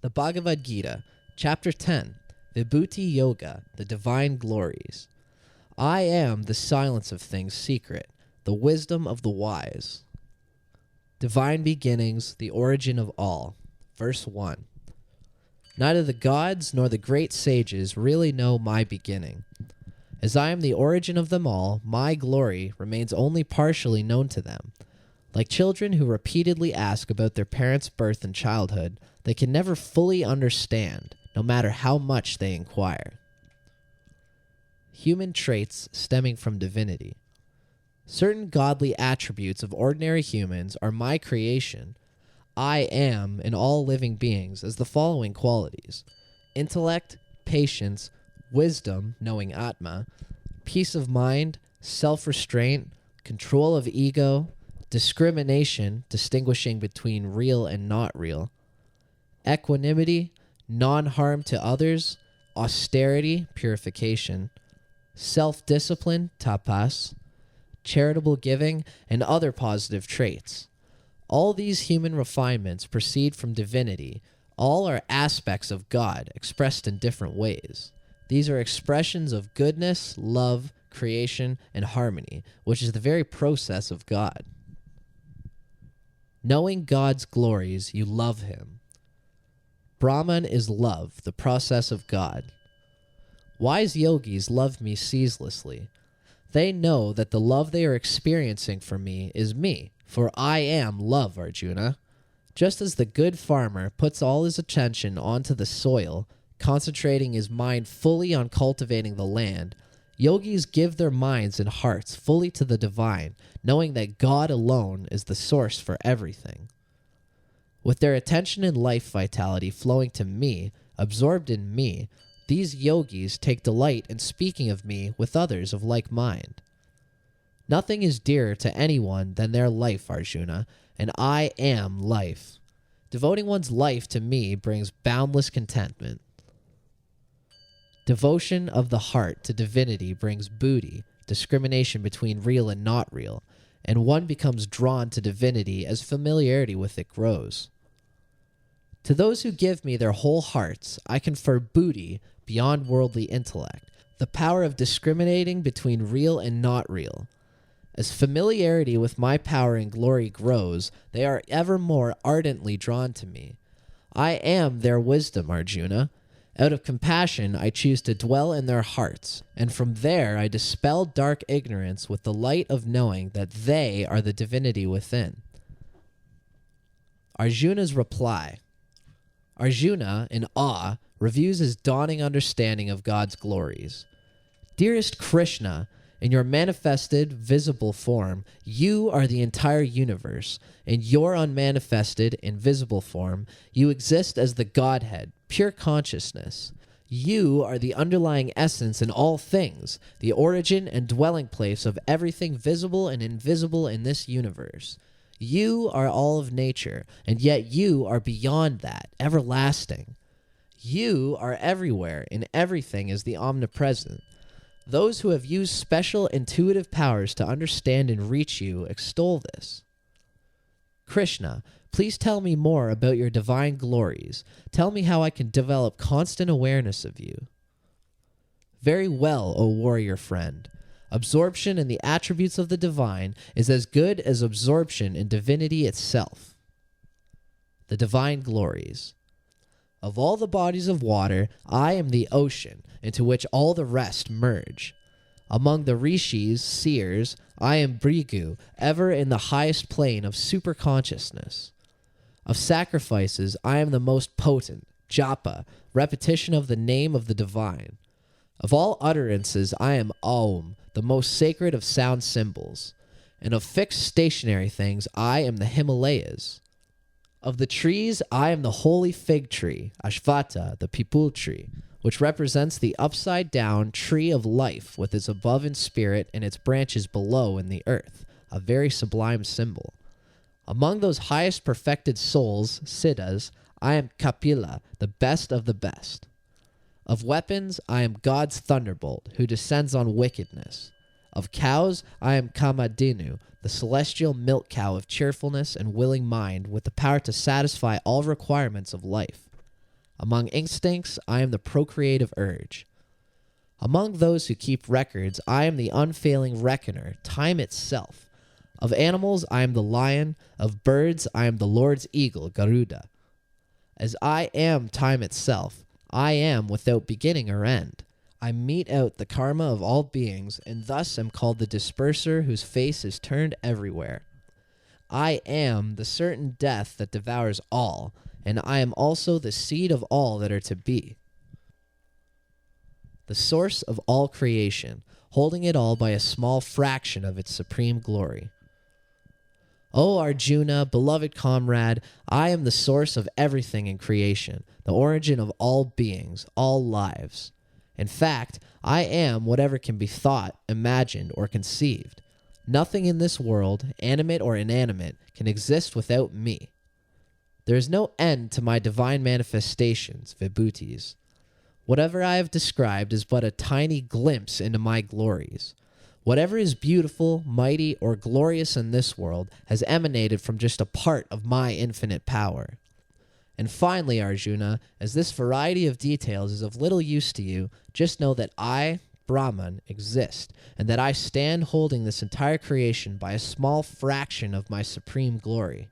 The Bhagavad Gita, Chapter 10, Vibhuti Yoga, the Divine Glories. I am the silence of things secret, the wisdom of the wise. Divine beginnings, the origin of all. Verse 1. Neither the gods nor the great sages really know my beginning. As I am the origin of them all, my glory remains only partially known to them. Like children who repeatedly ask about their parents' birth and childhood, they can never fully understand, no matter how much they inquire. Human traits stemming from divinity. Certain godly attributes of ordinary humans are my creation. I am in all living beings as the following qualities: intellect, patience, wisdom, knowing Atma, peace of mind, self-restraint, control of ego, discrimination, distinguishing between real and not real, equanimity, non-harm to others, austerity, purification, self-discipline, tapas, charitable giving, and other positive traits. All these human refinements proceed from divinity. All are aspects of God expressed in different ways. These are expressions of goodness, love, creation, and harmony, which is the very process of God. Knowing God's glories, you love Him. Brahman is love, the process of God. Wise yogis love me ceaselessly. They know that the love they are experiencing for me is me, for I am love, Arjuna. Just as the good farmer puts all his attention onto the soil, concentrating his mind fully on cultivating the land, yogis give their minds and hearts fully to the divine, knowing that God alone is the source for everything. With their attention and life vitality flowing to me, absorbed in me, these yogis take delight in speaking of me with others of like mind. Nothing is dearer to anyone than their life, Arjuna, and I am life. Devoting one's life to me brings boundless contentment. Devotion of the heart to divinity brings buddhi, discrimination between real and not real, and one becomes drawn to divinity as familiarity with it grows. To those who give me their whole hearts, I confer buddhi, beyond worldly intellect, the power of discriminating between real and not real. As familiarity with my power and glory grows, they are ever more ardently drawn to me. I am their wisdom, Arjuna. Out of compassion, I choose to dwell in their hearts, and from there I dispel dark ignorance with the light of knowing that they are the divinity within. Arjuna's reply. Arjuna, in awe, reviews his dawning understanding of God's glories. Dearest Krishna, in your manifested, visible form, you are the entire universe. In your unmanifested, invisible form, you exist as the Godhead, pure consciousness. You are the underlying essence in all things, the origin and dwelling place of everything visible and invisible in this universe. You are all of nature, and yet you are beyond that, everlasting. You are everywhere, and everything is the omnipresent. Those who have used special intuitive powers to understand and reach you extol this. Krishna, please tell me more about your divine glories. Tell me how I can develop constant awareness of you. Very well, O warrior friend. Absorption in the attributes of the divine is as good as absorption in divinity itself. The divine glories. Of all the bodies of water, I am the ocean, into which all the rest merge. Among the rishis, seers, I am Bhrigu, ever in the highest plane of superconsciousness. Of sacrifices, I am the most potent, japa, repetition of the name of the divine. Of all utterances, I am Aum, the most sacred of sound symbols. And of fixed stationary things, I am the Himalayas. Of the trees, I am the holy fig tree, Ashvata, the pipul tree, which represents the upside-down tree of life with its above in spirit and its branches below in the earth, a very sublime symbol. Among those highest perfected souls, siddhas, I am Kapila, the best of the best. Of weapons, I am God's thunderbolt, who descends on wickedness. Of cows, I am Kamadinu, the celestial milk cow of cheerfulness and willing mind with the power to satisfy all requirements of life. Among instincts, I am the procreative urge. Among those who keep records, I am the unfailing reckoner, time itself. Of animals, I am the lion. Of birds, I am the Lord's eagle, Garuda. As I am time itself, I am without beginning or end. I mete out the karma of all beings, and thus am called the disperser whose face is turned everywhere. I am the certain death that devours all, and I am also the seed of all that are to be. The source of all creation, holding it all by a small fraction of its supreme glory. O Arjuna, beloved comrade, I am the source of everything in creation, the origin of all beings, all lives. In fact, I am whatever can be thought, imagined, or conceived. Nothing in this world, animate or inanimate, can exist without me. There is no end to my divine manifestations, Vibhutis. Whatever I have described is but a tiny glimpse into my glories. Whatever is beautiful, mighty, or glorious in this world has emanated from just a part of my infinite power. And finally, Arjuna, as this variety of details is of little use to you, just know that I, Brahman, exist, and that I stand holding this entire creation by a small fraction of my supreme glory.